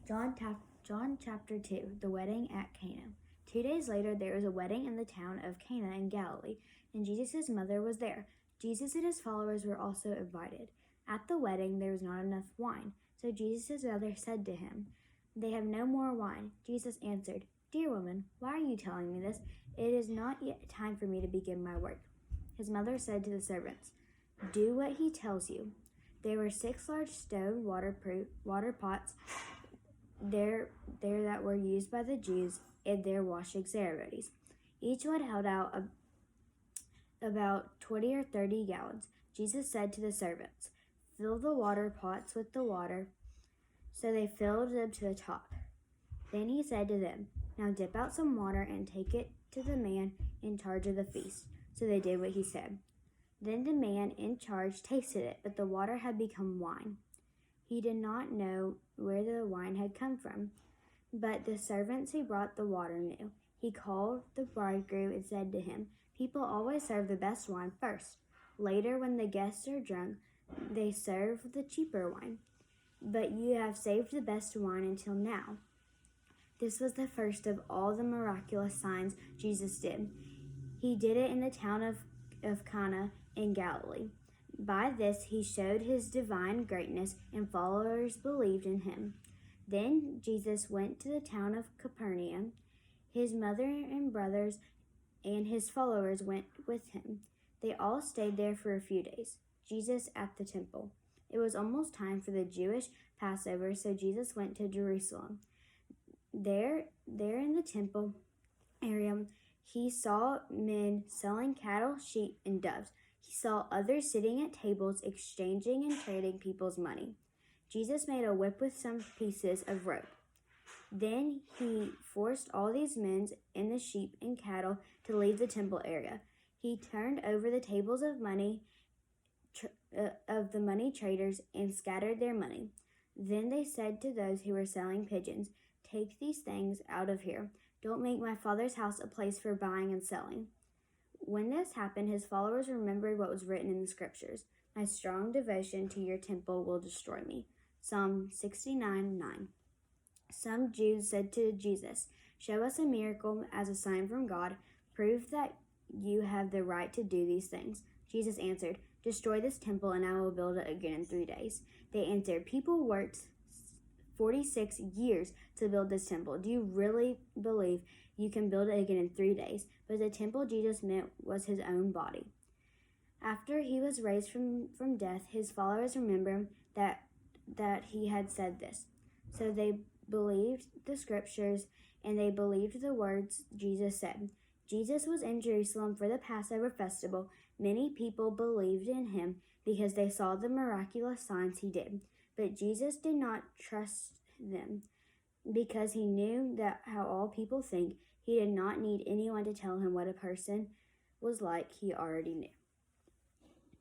John chapter 2, the wedding at Cana. 2 days later, there was a wedding in the town of Cana in Galilee, and Jesus' mother was there. Jesus and his followers were also invited. At the wedding, there was not enough wine, so Jesus' mother said to him, "They have no more wine." Jesus answered, "Dear woman, why are you telling me this? It is not yet time for me to begin my work." His mother said to the servants, "Do what he tells you." There were 6 large stone water pots there that were used by the Jews in their washing ceremonies. Each one held out about 20 or 30 gallons. Jesus said to the servants, "Fill the water pots with the water." So they filled them to the top. Then he said to them, "Now dip out some water and take it to the man in charge of the feast." So they did what he said. Then the man in charge tasted it, but the water had become wine. He did not know where the wine had come from, but the servants who brought the water knew. He called the bridegroom and said to him, "People always serve the best wine first. Later, when the guests are drunk, they serve the cheaper wine. But you have saved the best wine until now." This was the first of all the miraculous signs Jesus did. He did it in the town of Cana in Galilee. By this he showed his divine greatness, and followers believed in him. Then Jesus went to the town of Capernaum. His mother and brothers and his followers went with him. They all stayed there for a few days. Jesus at the temple. It was almost time for the Jewish Passover, so Jesus went to Jerusalem. There in the temple area, he saw men selling cattle, sheep, and doves. He saw others sitting at tables, exchanging and trading people's money. Jesus made a whip with some pieces of rope. Then he forced all these men and the sheep and cattle to leave the temple area. He turned over the tables of the money traders and scattered their money. Then they said to those who were selling pigeons, "Take these things out of here. Don't make my Father's house a place for buying and selling." When this happened, his followers remembered what was written in the scriptures. "My strong devotion to your temple will destroy me." Psalm 69:9. Some Jews said to Jesus, "Show us a miracle as a sign from God. Prove that you have the right to do these things." Jesus answered, "Destroy this temple and I will build it again in 3 days." They answered, "People worked 46 years to build this temple. Do you really believe you can build it again in 3 days?" But the temple Jesus meant was his own body. After he was raised from death, his followers remembered that he had said this. So they believed the scriptures and they believed the words Jesus said. Jesus was in Jerusalem for the Passover festival. Many people believed in him because they saw the miraculous signs he did. But Jesus did not trust them because he knew that how all people think. He did not need anyone to tell him what a person was like. He already knew.